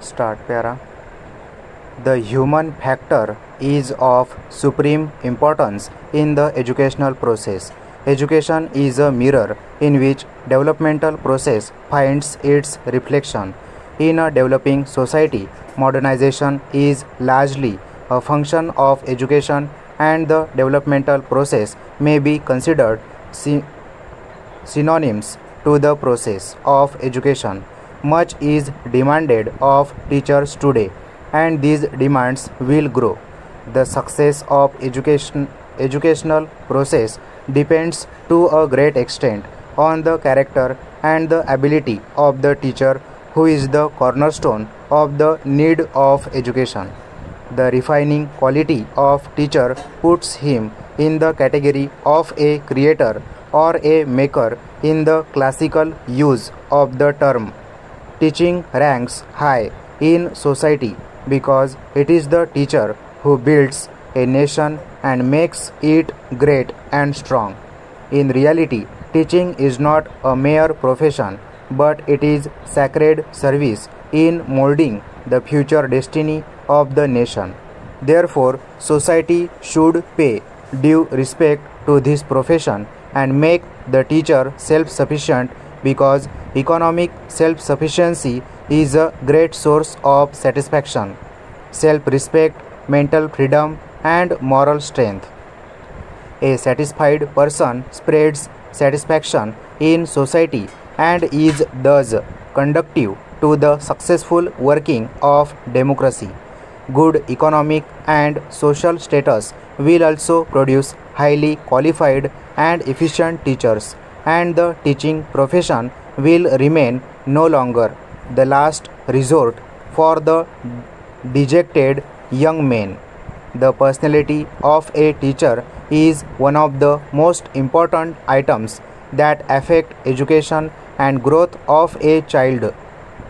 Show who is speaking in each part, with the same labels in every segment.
Speaker 1: Start para. The human factor is of supreme importance in the educational process. Education is a mirror in which developmental process finds its reflection. In a developing society, modernization is largely a function of education, and the developmental process may be considered synonyms to the process of education. Much is demanded of teachers today, and these demands will grow. The success of educational process depends to a great extent on the character and the ability of the teacher, who is the cornerstone of the need of education. The refining quality of teacher puts him in the category of a creator or a maker in the classical use of the term. Teaching ranks high in society because it is the teacher who builds a nation and makes it great and strong. In reality, teaching is not a mere profession, but it is sacred service in molding the future destiny of the nation. Therefore, society should pay due respect to this profession and make the teacher self-sufficient, because economic self-sufficiency is a great source of satisfaction, self-respect, mental freedom, and moral strength. A satisfied person spreads satisfaction in society and is thus conducive to the successful working of democracy. Good economic and social status will also produce highly qualified and efficient teachers, and the teaching profession will remain no longer the last resort for the dejected young men. The personality of a teacher is one of the most important items that affect education and growth of a child.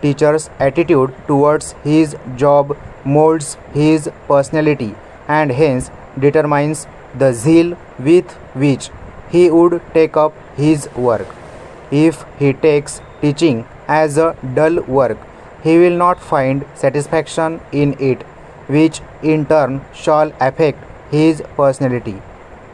Speaker 1: Teacher's attitude towards his job molds his personality and hence determines the zeal with which he would take up his work. If he takes teaching as a dull work, he will not find satisfaction in it, which in turn shall affect his personality.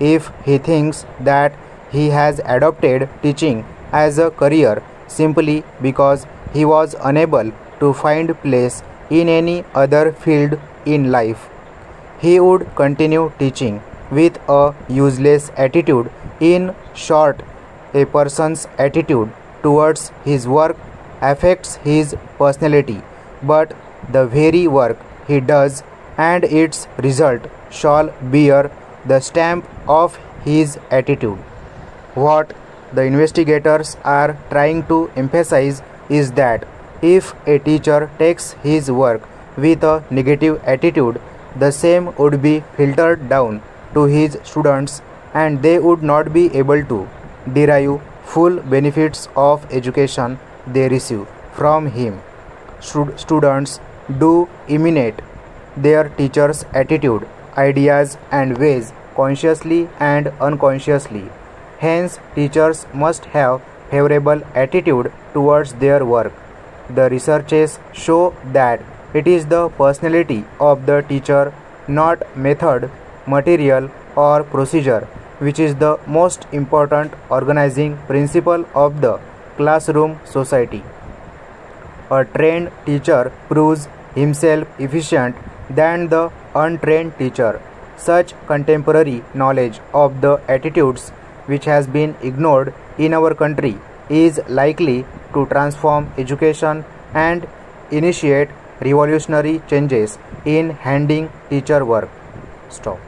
Speaker 1: If he thinks that he has adopted teaching as a career simply because he was unable to find place in any other field in life, he would continue teaching with a useless attitude. In short, a person's attitude towards his work affects his personality, but the very work he does and its result shall bear the stamp of his attitude. What the investigators are trying to emphasize is that if a teacher takes his work with a negative attitude, the same would be filtered down to his students, and they would not be able to derive full benefits of education they receive from him. Students do imitate their teacher's attitude, ideas, and ways consciously and unconsciously. Hence, teachers must have favorable attitude towards their work. The researches show that it is the personality of the teacher, not method, material, or procedure, which is the most important organizing principle of the classroom society. A trained teacher proves himself efficient than the untrained teacher. Such contemporary knowledge of the attitudes which has been ignored in our country is likely to transform education and initiate revolutionary changes in handling teacher work. Stop.